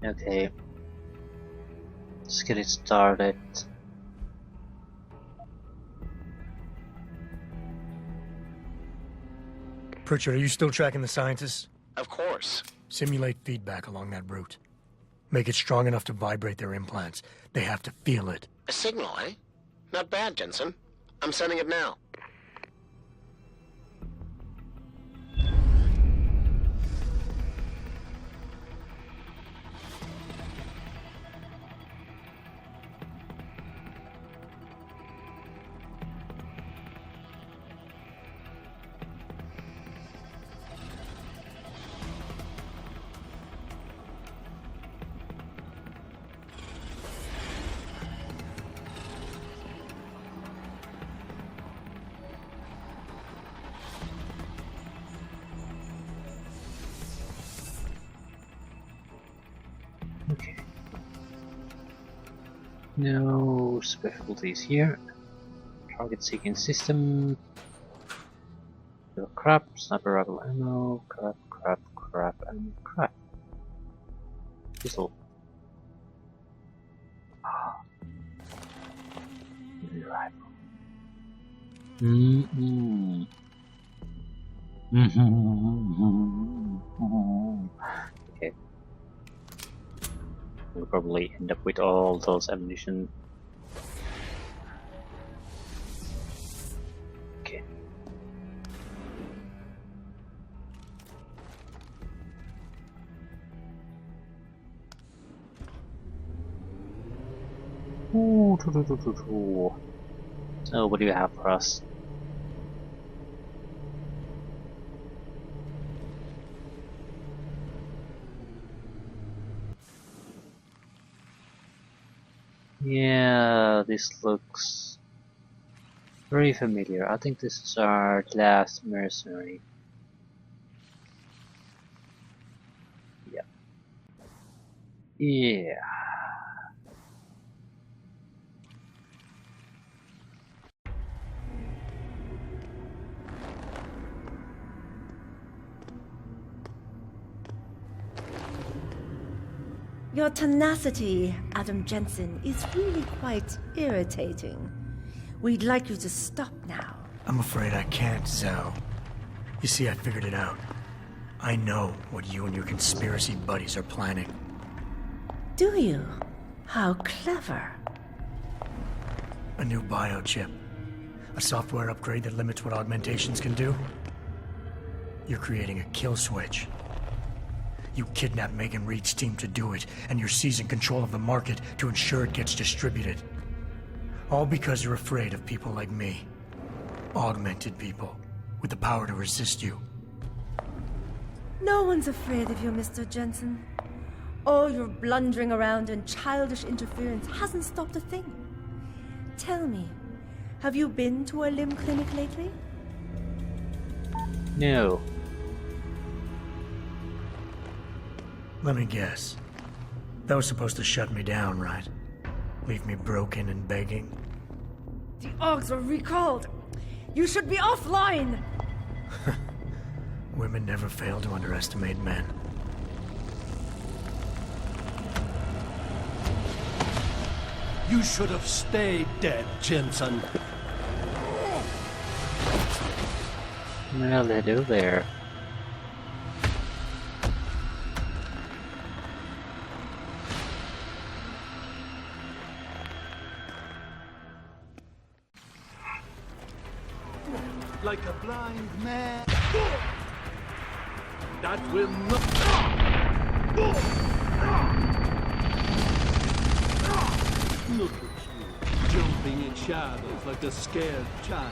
Okay, let's get it started. Pritchard, are you still tracking the scientists? Of course. Simulate feedback along that route. Make it strong enough to vibrate their implants. They have to feel it. A signal, eh? Not bad, Jensen. I'm sending it now. Okay. No specialties here. Target seeking system. Crap, sniper rifle ammo, crap, and crap. Pistol. Rifle. Okay. We'll probably end up with all those ammunition. Okay. Ooh, so what do you have for us? Yeah, this looks very familiar. I think this is our last mercenary. Yeah. Yeah. Your tenacity, Adam Jensen, is really quite irritating. We'd like you to stop now. I'm afraid I can't, Zhao. You see, I figured it out. I know what you and your conspiracy buddies are planning. Do you? How clever. A new biochip. A software upgrade that limits what augmentations can do. You're creating a kill switch. You kidnapped Megan Reed's team to do it, and you're seizing control of the market to ensure it gets distributed. All because you're afraid of people like me. Augmented people, with the power to resist you. No one's afraid of you, Mr. Jensen. All your blundering around and childish interference hasn't stopped a thing. Tell me, have you been to a limb clinic lately? No. Let me guess. That was supposed to shut me down, right? Leave me broken and begging? The Augs were recalled. You should be offline. Women never fail to underestimate men. You should have stayed dead, Jensen. Well, they do there. Like a blind man. That will not. Look at you, jumping in shadows like a scared child.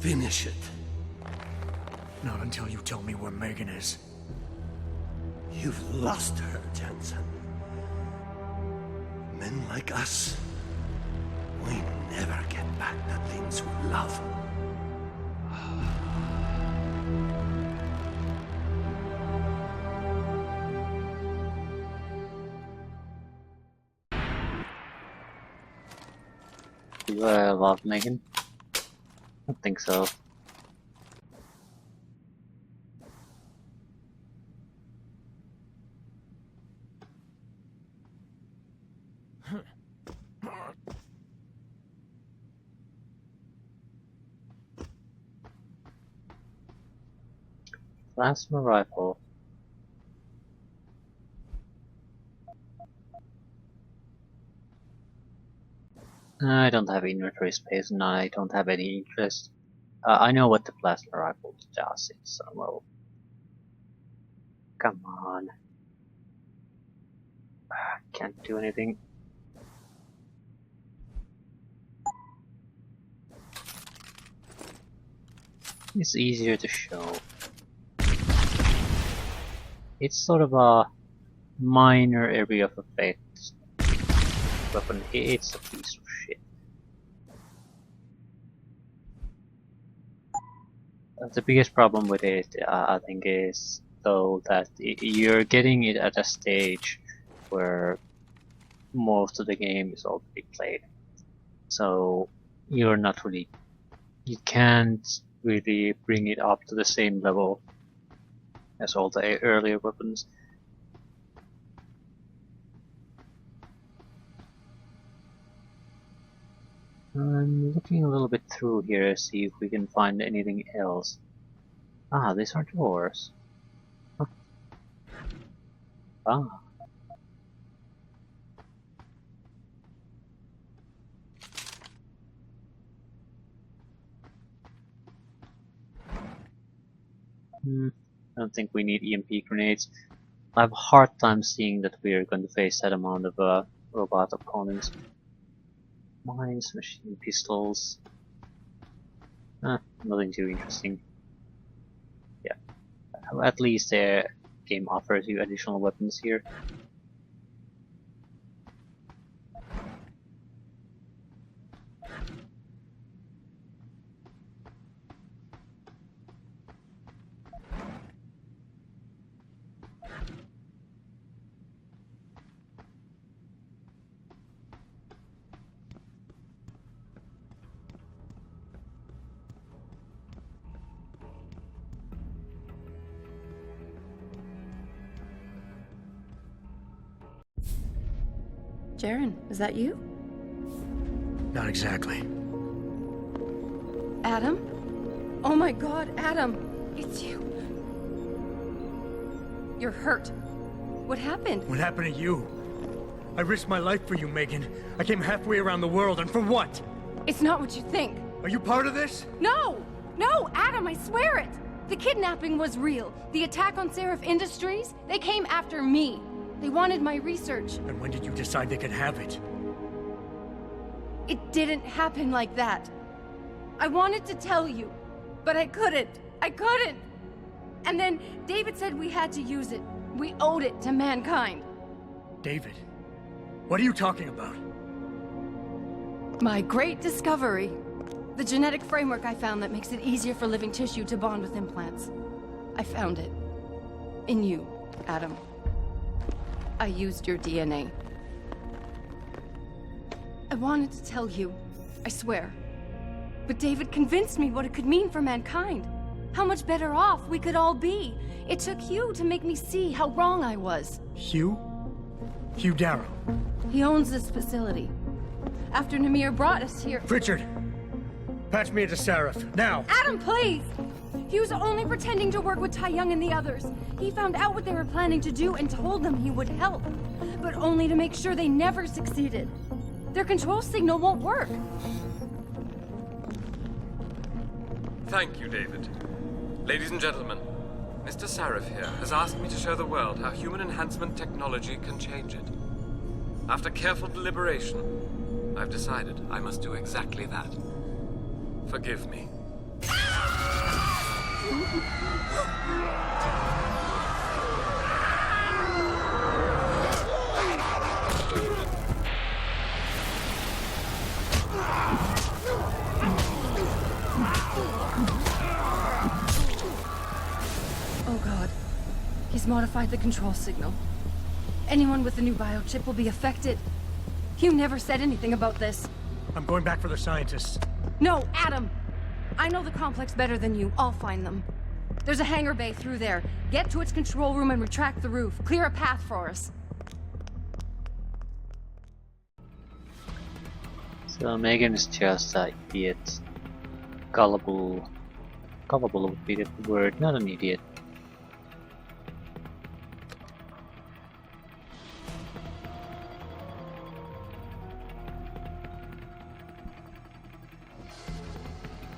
Finish it. Not until you tell me where Megan is. You've lost her, Jensen. Men like us, we never get back the things we love. Do I love Megan? I don't think so. Plasma rifle. I don't have inventory space and I don't have any interest. I know what the plasma rifle does in some level. Come on. Can't do anything. It's easier to show. It's sort of a minor area of effect weapon. It's a piece of shit. The biggest problem with it, I think, is though that you're getting it at a stage where most of the game is already played. So you're not really, you can't really bring it up to the same level as all the earlier weapons. I'm looking a little bit through here to see if we can find anything else. Ah, these are doors. Huh. Ah. I don't think we need EMP grenades. I have a hard time seeing that we are going to face that amount of robot opponents. Mines, machine pistols. Nothing too interesting. Yeah, at least the game offers you additional weapons here. Jaren, is that you? Not exactly. Adam? Oh my god, Adam! It's you! You're hurt. What happened? What happened to you? I risked my life for you, Megan. I came halfway around the world, and for what? It's not what you think. Are you part of this? No! No, Adam, I swear it! The kidnapping was real. The attack on Seraph Industries, they came after me. They wanted my research. And when did you decide they could have it? It didn't happen like that. I wanted to tell you, but I couldn't. I couldn't! And then David said we had to use it. We owed it to mankind. David? What are you talking about? My great discovery. The genetic framework I found that makes it easier for living tissue to bond with implants. I found it. In you, Adam. I used your DNA. I wanted to tell you, I swear. But David convinced me what it could mean for mankind. How much better off we could all be. It took Hugh to make me see how wrong I was. Hugh? Hugh Darrow. He owns this facility. After Namir brought us here... Richard! Patch me into Seraph, now! Adam, please! He was only pretending to work with Tai Young and the others. He found out what they were planning to do and told them he would help. But only to make sure they never succeeded. Their control signal won't work. Thank you, David. Ladies and gentlemen, Mr. Seraph here has asked me to show the world how human enhancement technology can change it. After careful deliberation, I've decided I must do exactly that. Forgive me. Oh god. He's modified the control signal. Anyone with the new biochip will be affected. Hugh never said anything about this. I'm going back for the scientists. No, Adam! I know the complex better than you. I'll find them. There's a hangar bay through there. Get to its control room and retract the roof. Clear a path for us. So Megan is just an idiot. Gullible. Gullible would be the word, not an idiot.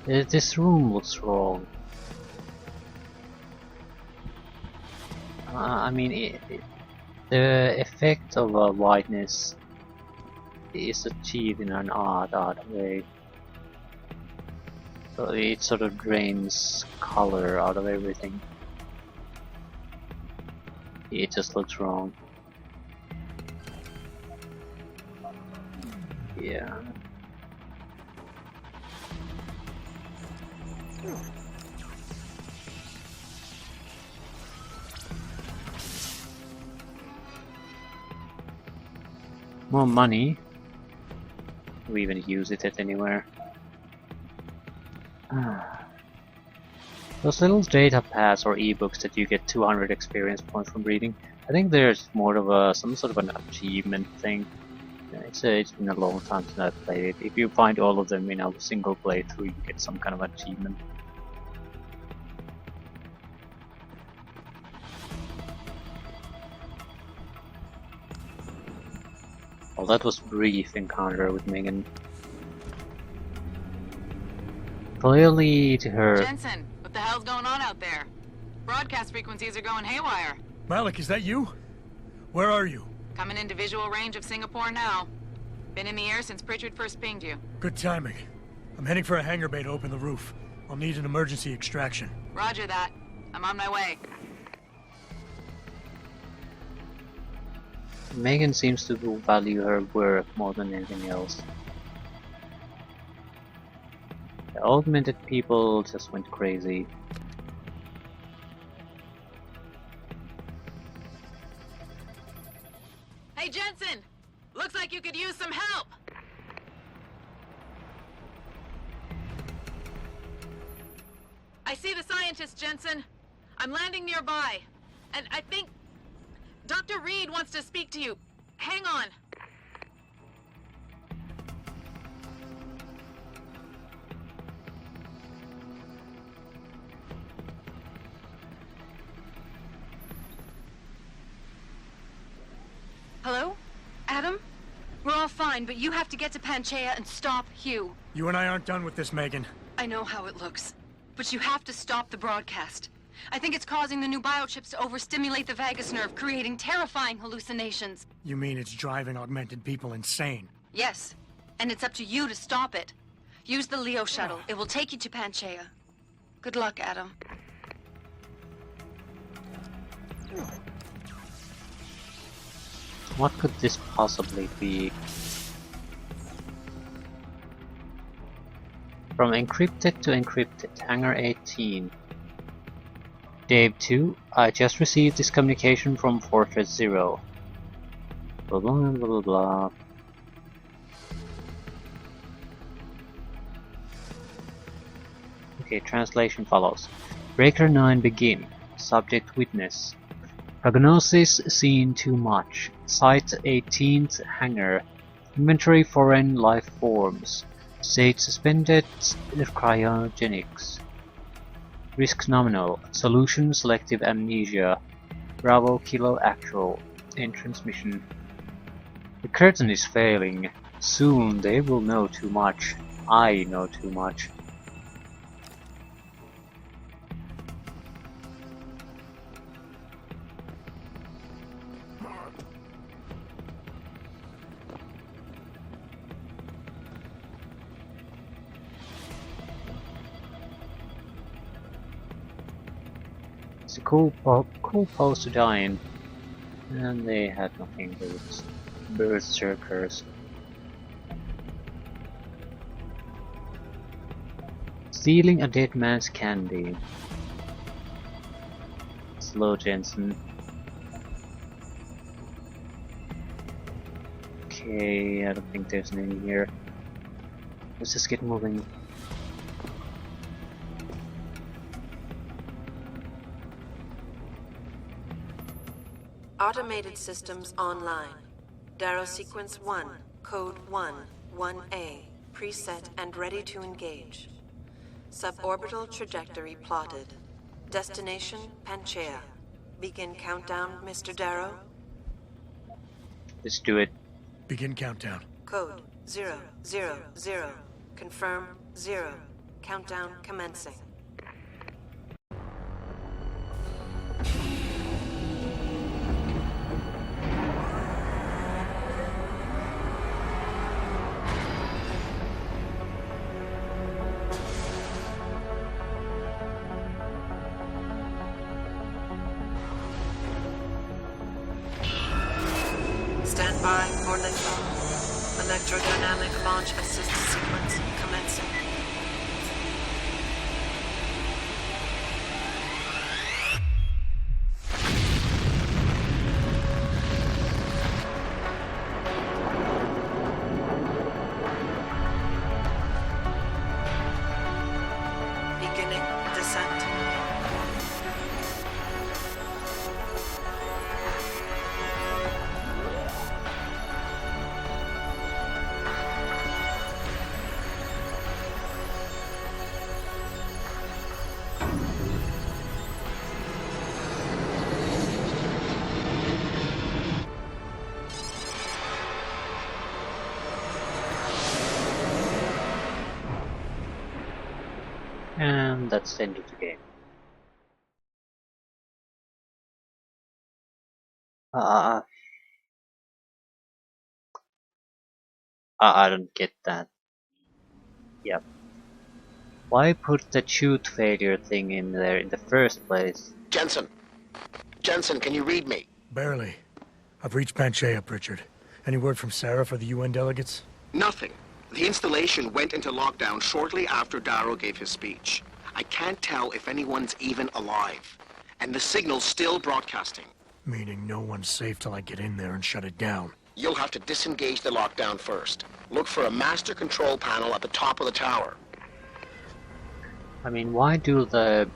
This room looks wrong. I mean, the effect of whiteness is achieved in an odd way. So it sort of drains color out of everything. It just looks wrong. Yeah. More money. Do we even use it anywhere? Those little data pads or ebooks that you get 200 experience points from reading, I think there's more of a some sort of an achievement thing. It's been a long time since I've played it. If you find all of them in a single playthrough, you get some kind of achievement. Well, that was brief encounter with Megan. Clearly to her. Jensen, what the hell's going on out there? Broadcast frequencies are going haywire. Malik, is that you? Where are you? Coming into visual range of Singapore now. Been in the air since Pritchard first pinged you. Good timing. I'm heading for a hangar bay to open the roof. I'll need an emergency extraction. Roger that. I'm on my way. Megan seems to value her work more than anything else. The augmented people just went crazy. Hey Jensen! Looks like you could use some help! I see the scientist, Jensen. I'm landing nearby. And I think Dr. Reed wants to speak to you. Hang on. Hello? Adam? We're all fine, but you have to get to Panchaea and stop Hugh. You and I aren't done with this, Megan. I know how it looks, but you have to stop the broadcast. I think it's causing the new biochips to overstimulate the vagus nerve, creating terrifying hallucinations. You mean it's driving augmented people insane? Yes, and it's up to you to stop it. Use the Leo shuttle. It will take you to Panchaea. Good luck, Adam. What could this possibly be? From encrypted to encrypted, Hangar 18. Dave 2, I just received this communication from Fortress 0. Blah blah blah blah blah. Okay, translation follows. Breaker 9 begin. Subject witness. Prognosis seen too much. Site 18th hangar. Inventory foreign life forms. State suspended cryogenics. Risk nominal. Solution selective amnesia. Bravo Kilo actual. In transmission. The curtain is failing. Soon they will know too much. I know too much. It's a cool pose to die in, and they had nothing but berserkers. Stealing a dead man's candy. Slow Jensen. Okay, I don't think there's any here. Let's just get moving. Automated systems online. Darrow sequence 1, code 1, 1A, preset and ready to engage. Suborbital trajectory plotted. Destination Panchaea. Begin countdown, Mr. Darrow. Let's do it. Begin countdown. Code 000. Confirm 0. Countdown commencing. Stand by for liftoff. Electrodynamic launch assist sequence commencing. Beginning descent. And that's the end of the game. I don't get that. Yep. Why put the shoot failure thing in there in the first place? Jensen! Jensen, can you read me? Barely. I've reached Panchaea, Pritchard. Any word from Sarah for the UN delegates? Nothing. The installation went into lockdown shortly after Darrow gave his speech. I can't tell if anyone's even alive. And the signal's still broadcasting. Meaning no one's safe till I get in there and shut it down. You'll have to disengage the lockdown first. Look for a master control panel at the top of the tower. I mean, why do the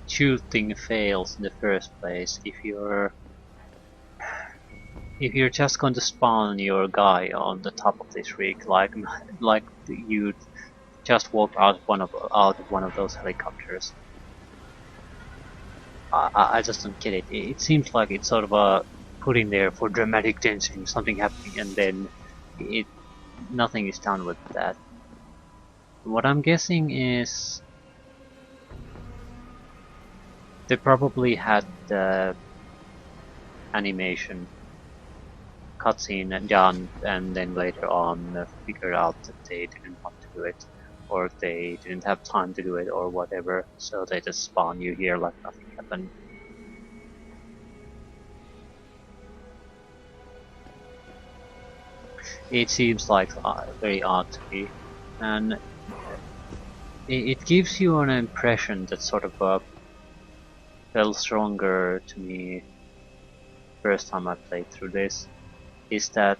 shoot thing fails in the first place if you're just going to spawn your guy on the top of this rig, like you just walk out of one of those helicopters? I just don't get it. It seems like it's sort of a put in there for dramatic tension, something happening, and then nothing is done with that. What I'm guessing is they probably had the animation cutscene done, and then later on figured out that they didn't want to do it, or they didn't have time to do it, or whatever, so they just spawn you here like nothing happened. It seems like very odd to me, and it gives you an impression that sort of felt stronger to me first time I played through this, is that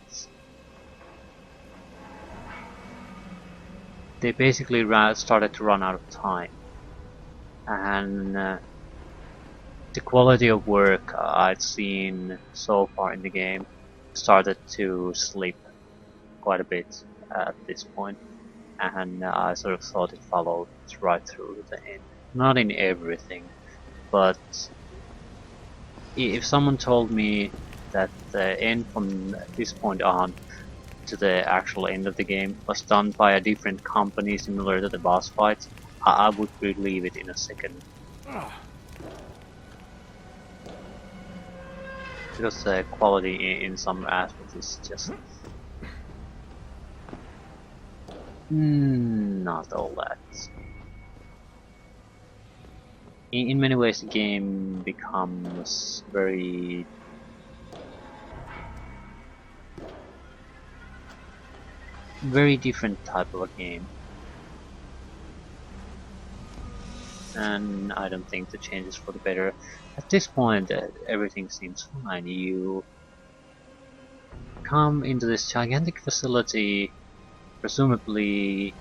they basically started to run out of time, and the quality of work I'd seen so far in the game started to slip quite a bit at this point, and I sort of thought it followed right through to the end. Not in everything, but if someone told me that the end from this point on to the actual end of the game was done by a different company similar to the boss fights, I would believe it in a second. Because the quality in some aspects is just not all that. In many ways the game becomes very different type of a game, and I don't think the changes for the better. At this point everything seems fine. You come into this gigantic facility presumably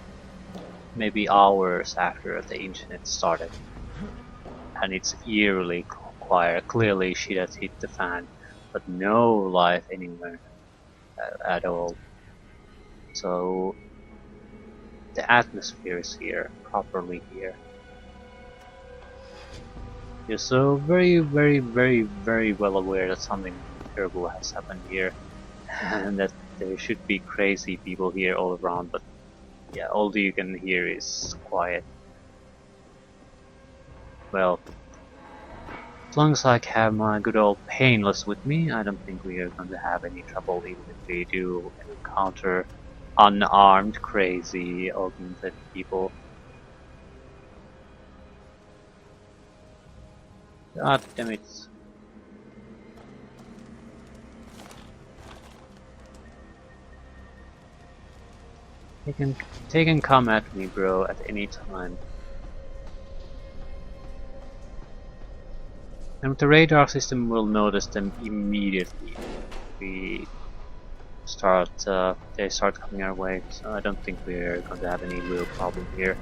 maybe hours after the internet started, and it's eerily quiet. Clearly shit has hit the fan, but no life anywhere at all. So the atmosphere is here, properly here. You're so very well aware that something terrible has happened here, and that there should be crazy people here all around, but yeah, all you can hear is quiet. Well, as long as I have my good old Painless with me, I don't think we are going to have any trouble, even if we do encounter unarmed, crazy, augmented people. God damn it. They can come at me, bro, at any time. And the radar system will notice them immediately. We start, they start coming our way, so I don't think we're going to have any real problem here.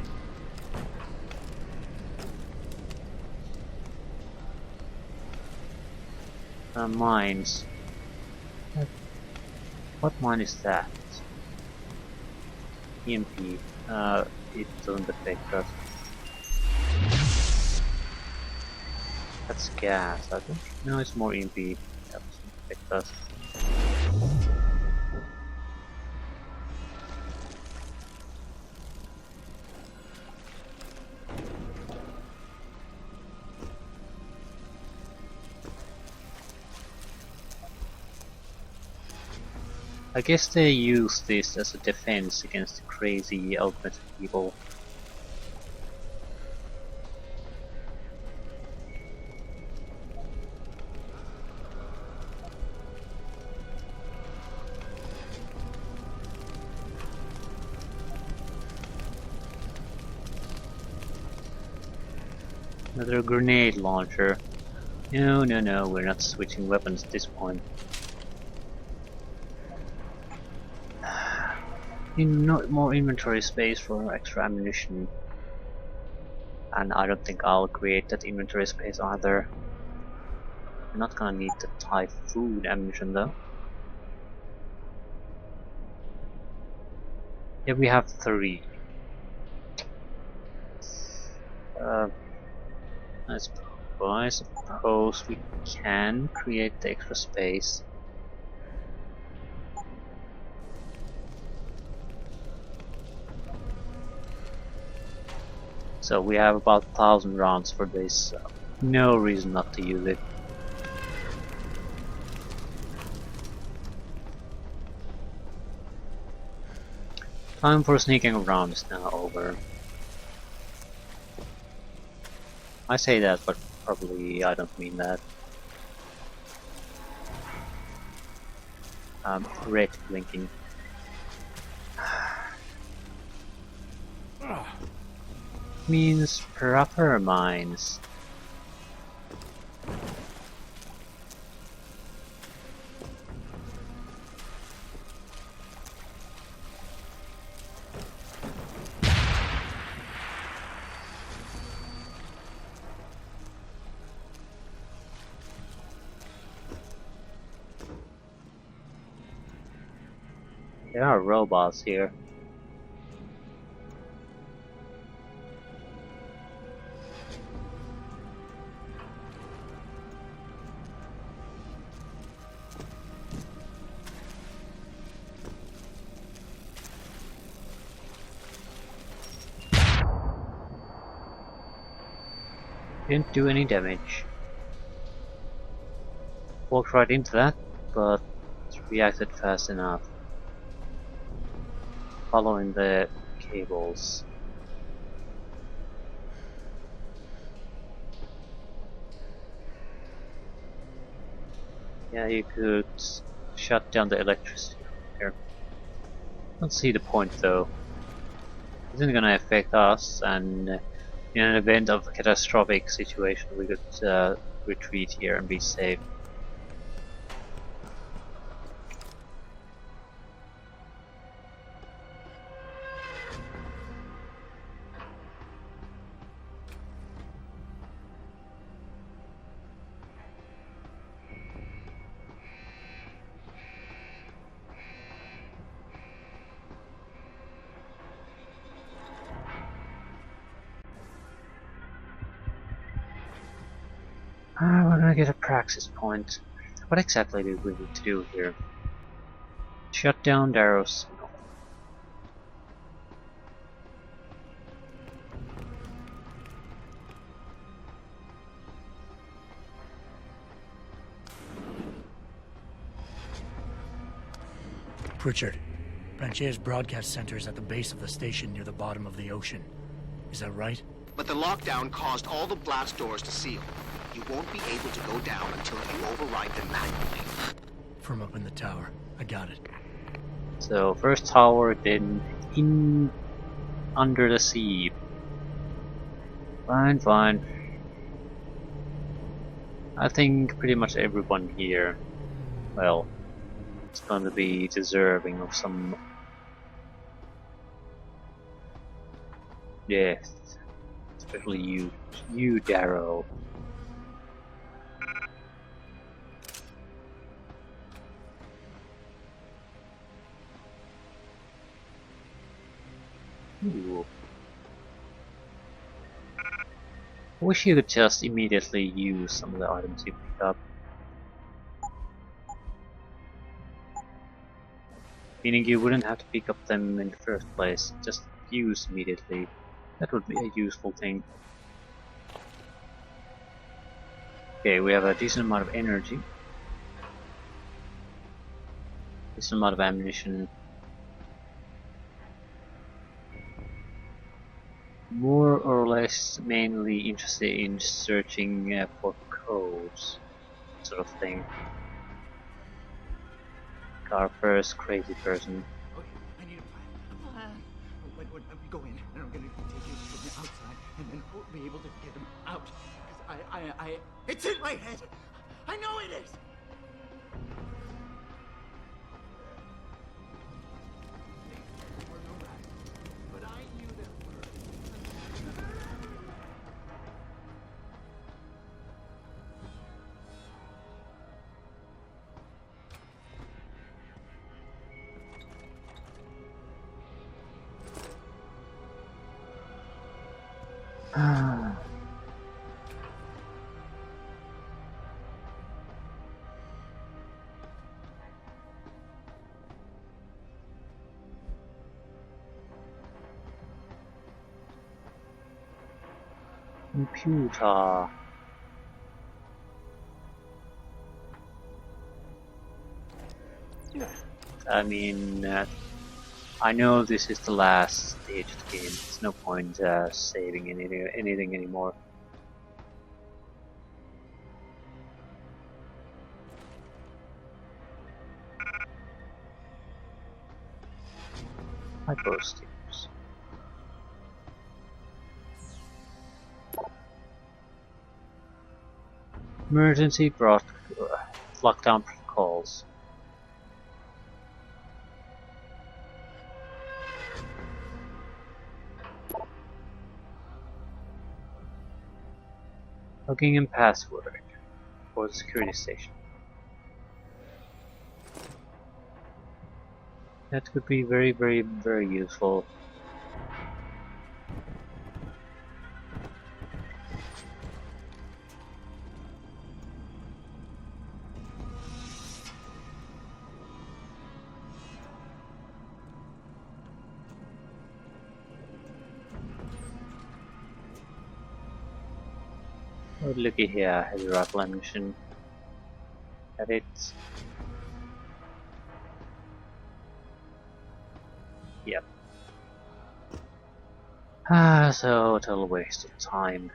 Mines. What mine is that? EMP. It doesn't affect us. That's gas, I think. No, it's more EMP. That doesn't affect us. I guess they use this as a defense against the crazy augmented people. Another grenade launcher. No, we're not switching weapons at this point. Not more inventory space for extra ammunition. And I don't think I'll create that inventory space either. I'm not gonna need the Typhoon ammunition though. Yeah, we have 3. I suppose we can create the extra space. So we have about 1,000 rounds for this, so no reason not to use it. Time for sneaking around is now over. I say that, but probably I don't mean that. Red blinking. Means proper mines. There are robots here. Didn't do any damage. Walked right into that, but reacted fast enough. Following the cables. Yeah, you could shut down the electricity here. Don't see the point though. It isn't gonna affect us, and in an event of a catastrophic situation we could retreat here and be safe. We're gonna get a praxis point. What exactly do we need to do here? Shut down Darrow's signal. Pritchard, Branche's broadcast center is at the base of the station near the bottom of the ocean. Is that right? But the lockdown caused all the blast doors to seal. You won't be able to go down until you override them manually. From up in the tower. I got it. So first tower, then in under the sea. Fine, fine. I think pretty much everyone here, well, it's going to be deserving of some death. Especially you, Darrow. Ooh. I wish you could just immediately use some of the items you pick up. Meaning you wouldn't have to pick up them in the first place, just use immediately. That would be a useful thing. Okay, we have a decent amount of energy. Decent amount of ammunition. More or less mainly interested in searching for codes, sort of thing. Our first crazy person. Okay, I need a plan. When we go in, and I'm gonna take you from the outside, and then we'll be able to get him out. Because it's in my head. I know it is. We're no rats, but I knew them first. Computer. I mean, I know this is the last stage of the game. There's no point saving anything anymore. Hypostairs. Emergency lockdown protocols. Login and password for the security station. That could be very, very, very useful. Oh, looky here, heavy rifle ammunition. Got it. Yep. So total waste of time.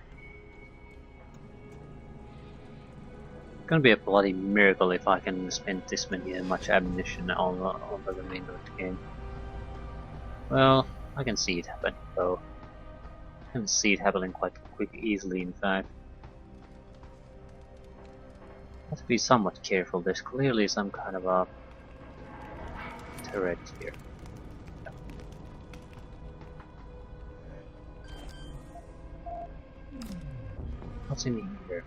Gonna be a bloody miracle if I can spend this much ammunition on the remainder of the game. Well, I can see it happen though. I can see it happening quite easily, in fact. Have to be somewhat careful. There's clearly some kind of a turret here. What's in here?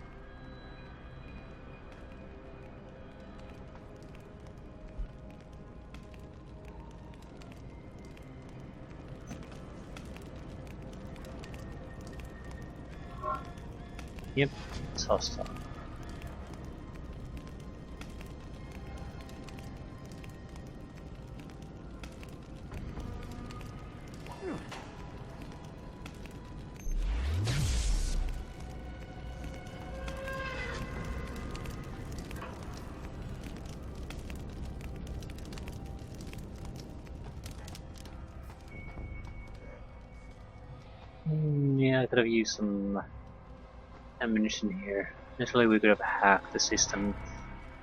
Yep, it's hostile. could have used some ammunition here. Initially we could have hacked the system,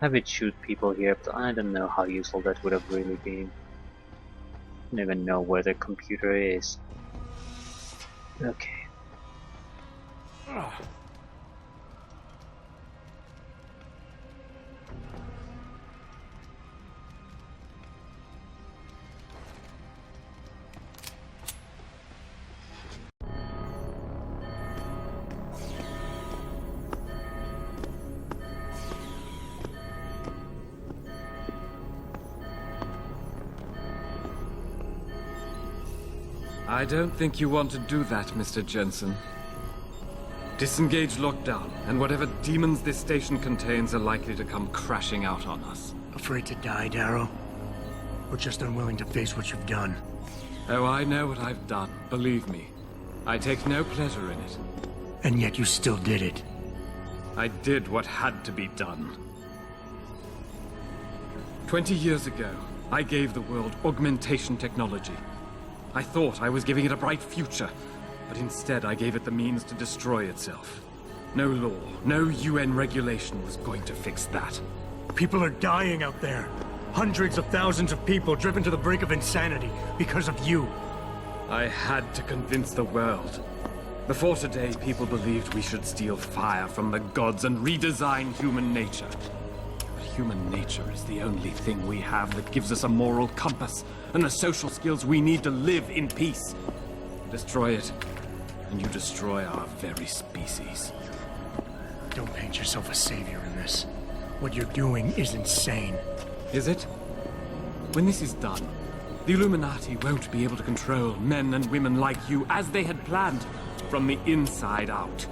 have it shoot people here, but I don't know how useful that would have really been. I don't even know where the computer is. Okay. I don't think you want to do that, Mr. Jensen. Disengage lockdown, and whatever demons this station contains are likely to come crashing out on us. Afraid to die, Darrow? Or just unwilling to face what you've done? Oh, I know what I've done, believe me. I take no pleasure in it. And yet you still did it. I did what had to be done. 20 years ago, I gave the world augmentation technology. I thought I was giving it a bright future, but instead I gave it the means to destroy itself. No law, no UN regulation was going to fix that. People are dying out there. Hundreds of thousands of people driven to the brink of insanity because of you. I had to convince the world. Before today, people believed we should steal fire from the gods and redesign human nature. But human nature is the only thing we have that gives us a moral compass and the social skills we need to live in peace. Destroy it, and you destroy our very species. Don't paint yourself a savior in this. What you're doing is insane. Is it? When this is done, the Illuminati won't be able to control men and women like you as they had planned, from the inside out.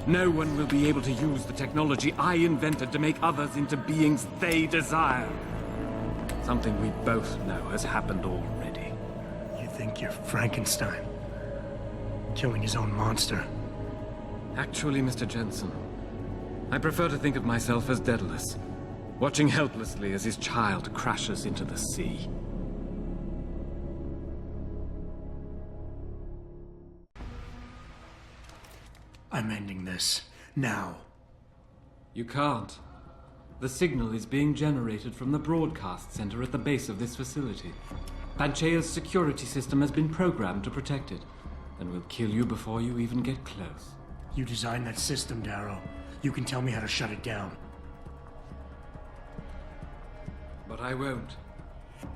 No one will be able to use the technology I invented to make others into beings they desire. Something we both know has happened already. You think you're Frankenstein? Killing his own monster? Actually, Mr. Jensen, I prefer to think of myself as Daedalus, watching helplessly as his child crashes into the sea. I'm ending this. Now. You can't. The signal is being generated from the broadcast center at the base of this facility. Panchea's security system has been programmed to protect it, and will kill you before you even get close. You designed that system, Darrow. You can tell me how to shut it down. But I won't.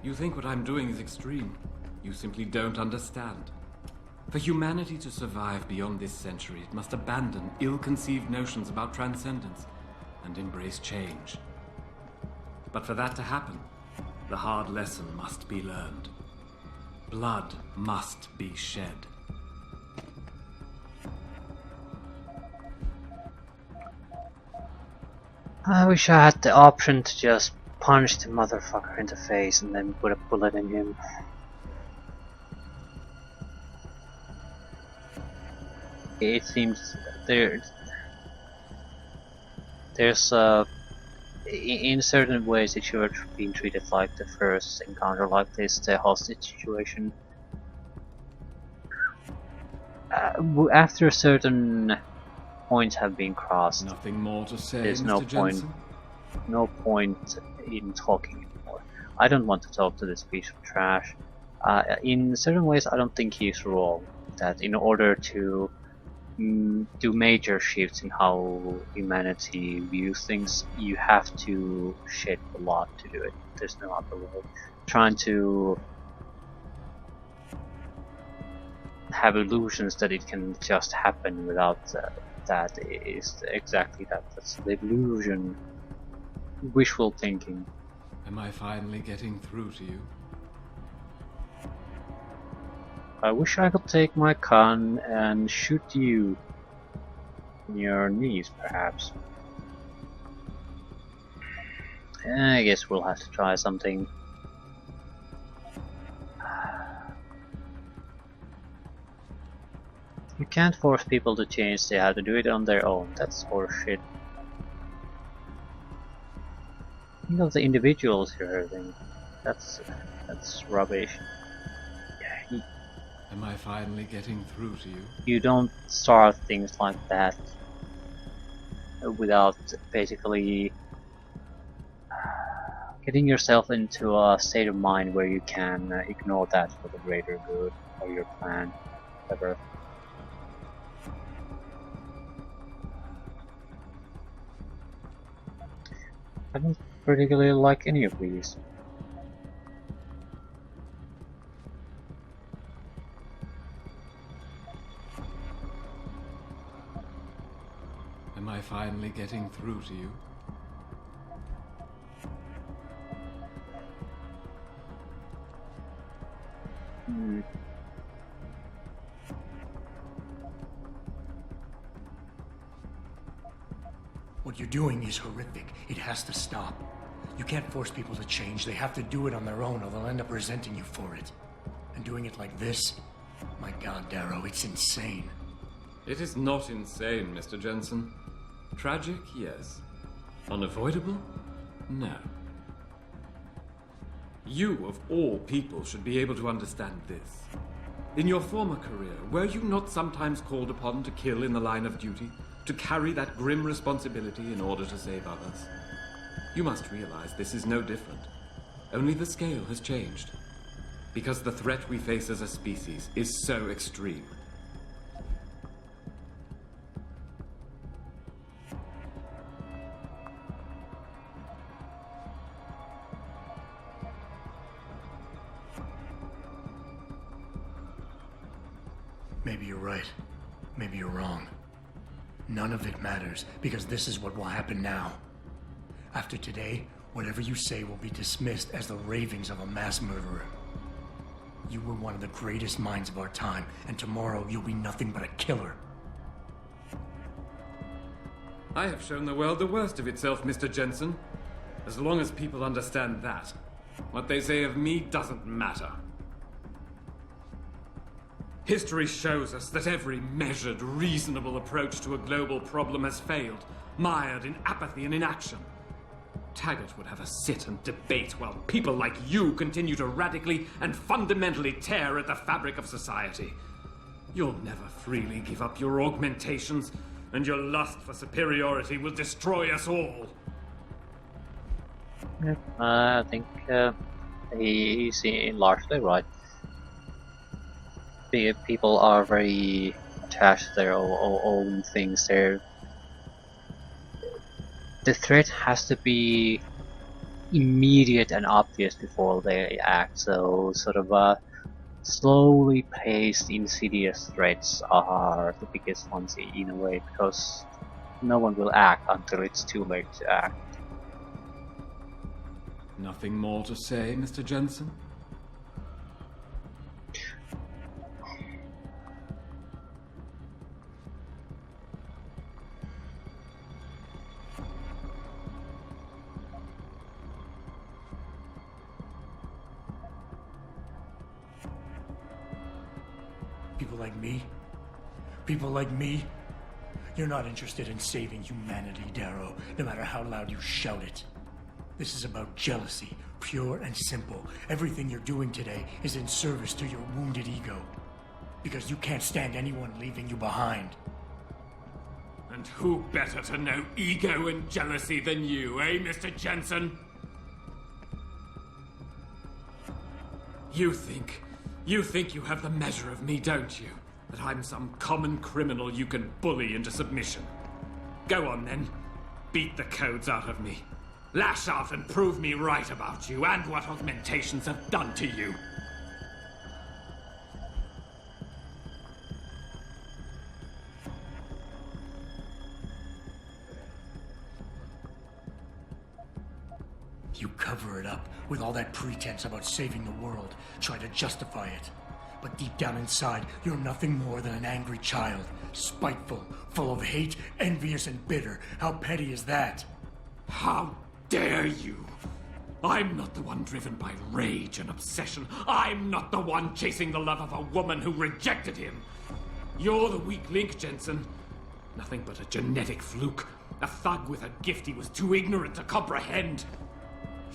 You think what I'm doing is extreme. You simply don't understand. For humanity to survive beyond this century, it must abandon ill-conceived notions about transcendence and embrace change. But for that to happen, the hard lesson must be learned. Blood must be shed. I wish I had the option to just punch the motherfucker in the face and then put a bullet in him. It seems there's in certain ways it should have been treated like the first encounter like this, the hostage situation. After certain points have been crossed, Nothing more to say, there's Mr. Jensen? no point in talking anymore. I don't want to talk to this piece of trash. In certain ways, I don't think he's wrong. That in order to do major shifts in how humanity views things, you have to shed blood to do it. There's no other way. Trying to have illusions that it can just happen without that is exactly that. That's the illusion. Wishful thinking. Am I finally getting through to you? I wish I could take my gun and shoot you in your knees, perhaps. I guess we'll have to try something. You can't force people to change, they have to do it on their own. That's horseshit. Think of the individuals you're hurting. That's rubbish. Am I finally getting through to you? You don't start things like that without basically getting yourself into a state of mind where you can ignore that for the greater good or your plan, whatever. I don't particularly like any of these. Am I finally getting through to you? What you're doing is horrific. It has to stop. You can't force people to change. They have to do it on their own or they'll end up resenting you for it. And doing it like this? My God, Darrow, it's insane. It is not insane, Mr. Jensen. Tragic, yes. Unavoidable? No. You, of all people, should be able to understand this. In your former career, were you not sometimes called upon to kill in the line of duty? To carry that grim responsibility in order to save others? You must realize this is no different. Only the scale has changed. Because the threat we face as a species is so extreme. Maybe you're right. Maybe you're wrong. None of it matters, because this is what will happen now. After today, whatever you say will be dismissed as the ravings of a mass murderer. You were one of the greatest minds of our time, and tomorrow you'll be nothing but a killer. I have shown the world the worst of itself, Mr. Jensen. As long as people understand that, what they say of me doesn't matter. History shows us that every measured, reasonable approach to a global problem has failed, mired in apathy and inaction. Taggart would have us sit and debate while people like you continue to radically and fundamentally tear at the fabric of society. You'll never freely give up your augmentations, and your lust for superiority will destroy us all. Yeah, I think he's largely right. People are very attached to their own things. The threat has to be immediate and obvious before they act, so sort of slowly paced, insidious threats are the biggest ones in a way, because no one will act until it's too late to act. Nothing more to say, Mr. Jensen? People like me? You're not interested in saving humanity, Darrow, no matter how loud you shout it. This is about jealousy, pure and simple. Everything you're doing today is in service to your wounded ego. Because you can't stand anyone leaving you behind. And who better to know ego and jealousy than you, eh, Mr. Jensen? You think you have the measure of me, don't you? That I'm some common criminal you can bully into submission. Go on then. Beat the codes out of me. Lash out and prove me right about you and what augmentations have done to you. You cover it up with all that pretense about saving the world, try to justify it. But deep down inside, you're nothing more than an angry child. Spiteful, full of hate, envious and bitter. How petty is that? How dare you? I'm not the one driven by rage and obsession. I'm not the one chasing the love of a woman who rejected him. You're the weak link, Jensen. Nothing but a genetic fluke. A thug with a gift he was too ignorant to comprehend.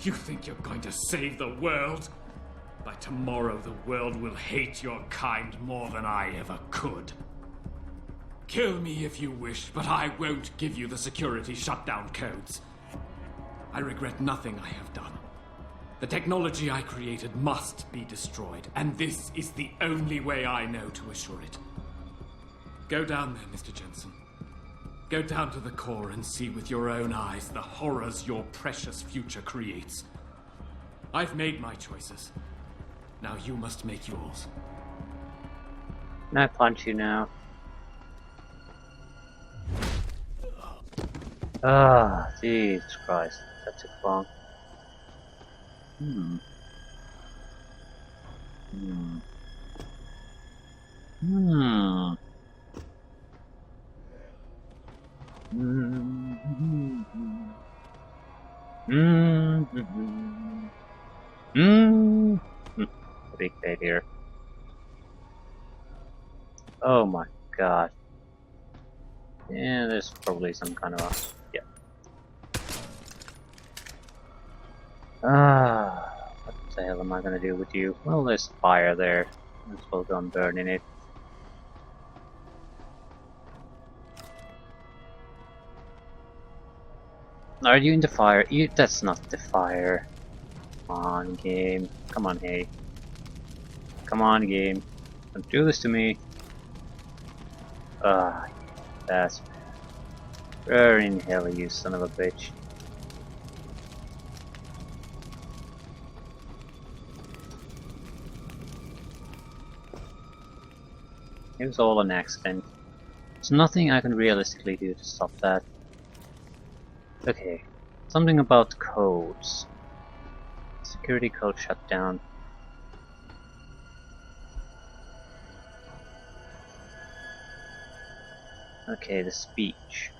You think you're going to save the world? By tomorrow, the world will hate your kind more than I ever could. Kill me if you wish, but I won't give you the security shutdown codes. I regret nothing I have done. The technology I created must be destroyed, and this is the only way I know to assure it. Go down there, Mr. Jensen. Go down to the core and see with your own eyes the horrors your precious future creates. I've made my choices. Now you must make yours. Can I punch you now? Ah, Jesus Christ. That took long. Hmm. Big failure. Oh my god. Yeah, there's probably some kind of a... yeah. What the hell am I gonna do with you? Well, there's fire there. Let's well go and burn in it. Are you in the fire? That's not the fire. Come on, game. Come on, hey. Come on, game. Don't do this to me. That's... Where in hell, you son of a bitch. It was all an accident. There's nothing I can realistically do to stop that. Okay, something about codes. Security code shut down. Okay, the speech.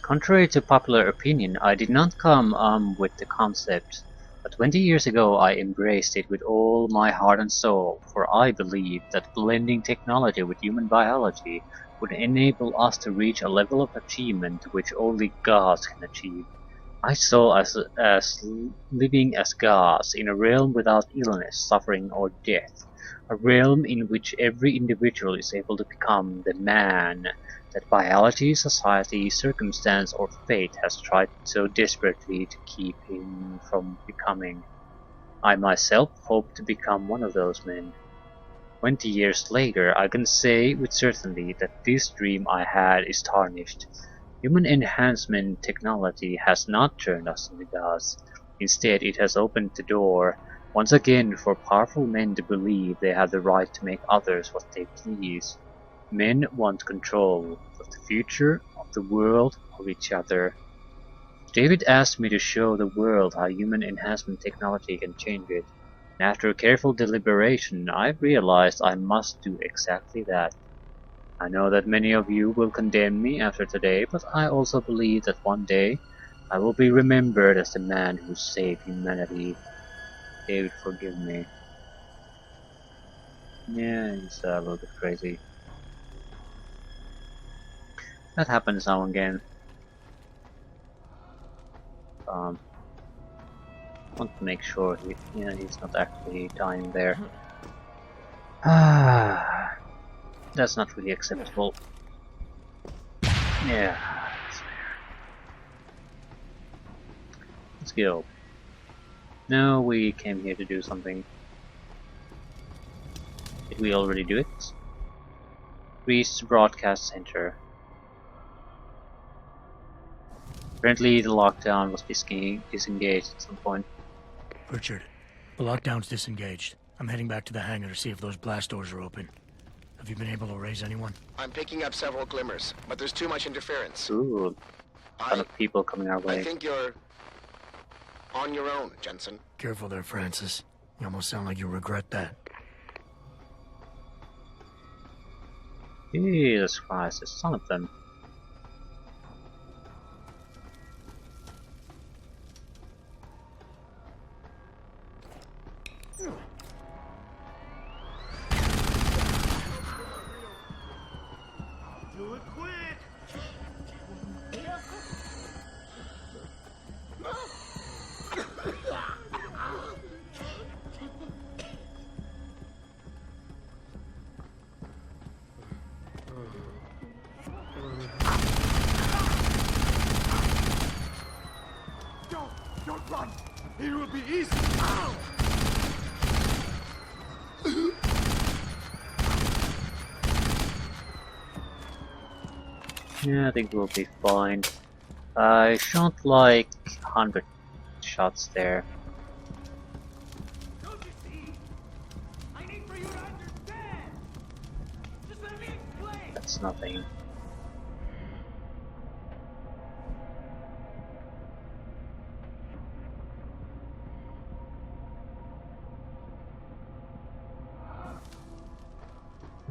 Contrary to popular opinion, I did not come with the concept, but 20 years ago I embraced it with all my heart and soul, for I believed that blending technology with human biology would enable us to reach a level of achievement which only gods can achieve. I saw us as living as gods in a realm without illness, suffering, or death. A realm in which every individual is able to become the man that biology, society, circumstance, or fate has tried so desperately to keep him from becoming. I myself hope to become one of those men. 20 years later, I can say with certainty that this dream I had is tarnished. Human enhancement technology has not turned us into gods. Instead, it has opened the door once again for powerful men to believe they have the right to make others what they please. Men want control of the future, of the world, of each other. David asked me to show the world how human enhancement technology can change it. And after careful deliberation, I realized I must do exactly that. I know that many of you will condemn me after today, but I also believe that one day I will be remembered as the man who saved humanity. David, forgive me. Yeah, he's a little bit crazy. That happens now and again. Want to make sure he's not actually dying there. That's not really acceptable. Yeah, that's fair. Let's go. No, we came here to do something. Did we already do it? Reach broadcast center. Apparently the lockdown was disengaged at some point. Richard, the lockdown's disengaged. I'm heading back to the hangar to see if those blast doors are open. Have you been able to raise anyone? I'm picking up several glimmers, but there's too much interference. Ooh, a lot of people coming our way. I think you're on your own, Jensen. Careful there, Francis. You almost sound like you regret that. Jesus Christ, there's some of them. Do it quick! It will be easy. Ow! Yeah, I think we'll be fine. I shot like 100 shots there. Don't you see? I need for you to understand. Just let me explain. That's nothing.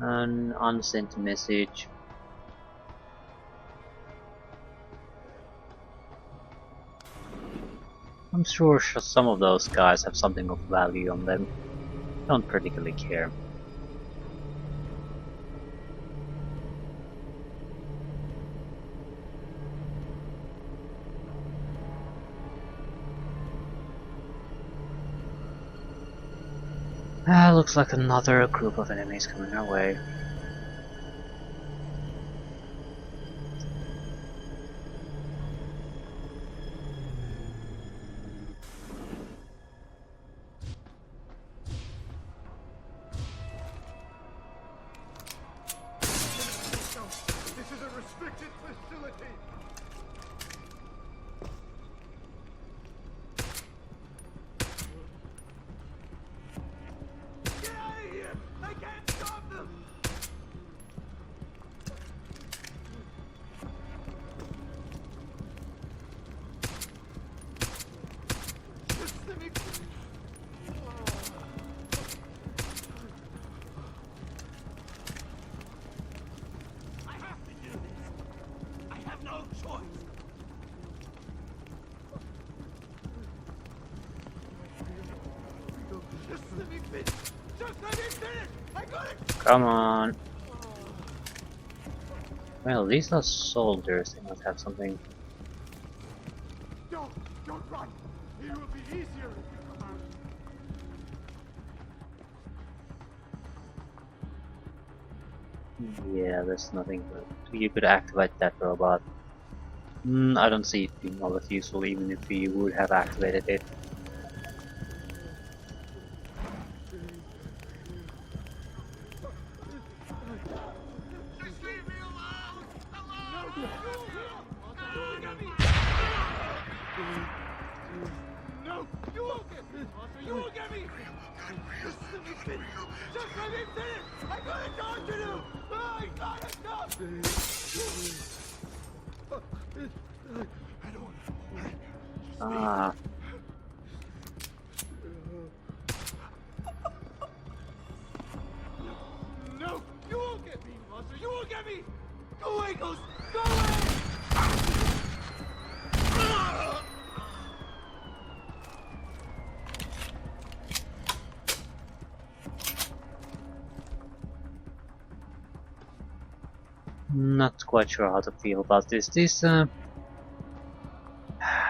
An unsent message. I'm sure some of those guys have something of value on them. Don't particularly care. Looks like another group of enemies coming our way. This is a restricted facility. Get out of here! I can't stop them! Just let me... I have to do this. I have no choice. Just let me finish. Just let me finish. I got it. Come on. Well, these are soldiers. They must have something. Don't run. It will be easier if you come out. Yeah, there's nothing. You could activate that robot. I don't see it being all that useful, even if we would have activated it. Just leave me alone. Alone. No, you won't get me. You won't get me. Just let me finish. Just let me finish. I got a job to do. I got a job. I don't want to. Ah. No, you won't get me, monster. You won't get me. Go away, Ghost. Go away. Not quite sure how to feel about this.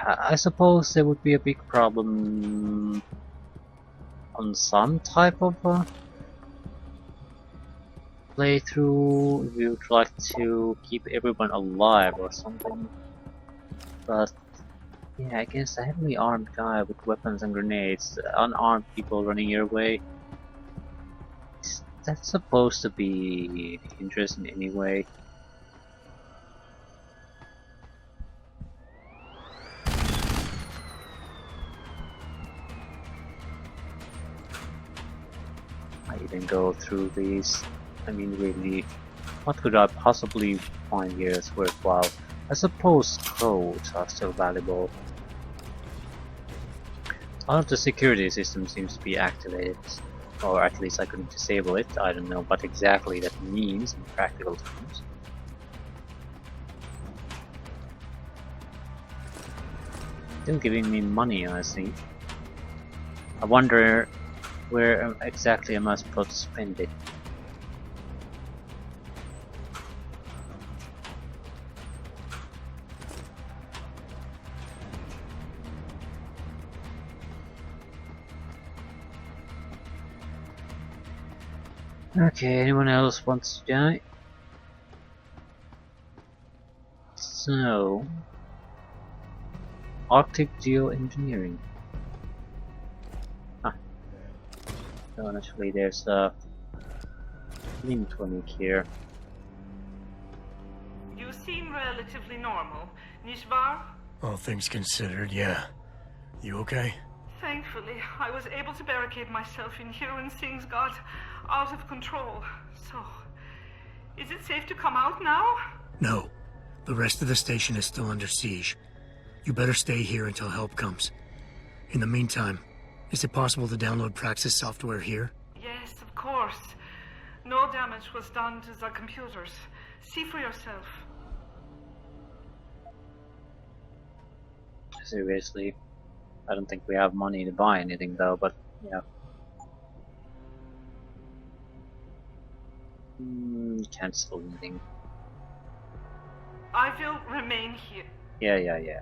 I suppose there would be a big problem on some type of playthrough if you would like to keep everyone alive or something. But yeah, I guess a heavily armed guy with weapons and grenades, unarmed people running your way, is that supposed to be dangerous in any way? I even go through these. I mean, really, what could I possibly find here as worthwhile? I suppose codes are still valuable. All of the security system seems to be activated, or at least I couldn't disable it. I don't know what exactly that means in practical terms. Still giving me money, I see. I wonder where exactly am I supposed to spend it? Okay, anyone else wants to die? So, Arctic Geoengineering. So actually there's a link link here. You seem relatively normal, Nishvar? All things considered, yeah. You okay? Thankfully, I was able to barricade myself in here when things got out of control. So, is it safe to come out now? No. The rest of the station is still under siege. You better stay here until help comes. In the meantime, is it possible to download Praxis software here? Yes, of course. No damage was done to the computers. See for yourself. Seriously, I don't think we have money to buy anything though, but yeah. Cancel meeting. I will remain here. Yeah.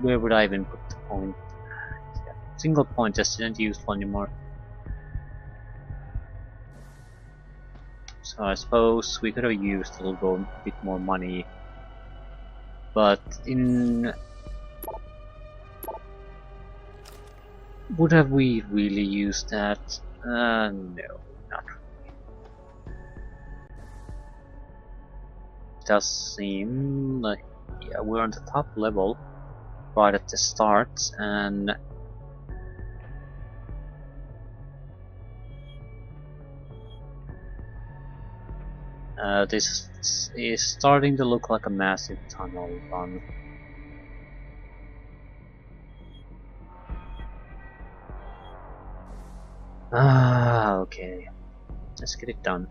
Where would I even put the point? Yeah. Single point just isn't useful anymore. So I suppose we could have used a little bit more money, but would have we really used that? No, not really. It does seem like, yeah, we're on the top level right at the start, and this is starting to look like a massive tunnel run. Okay. Let's get it done.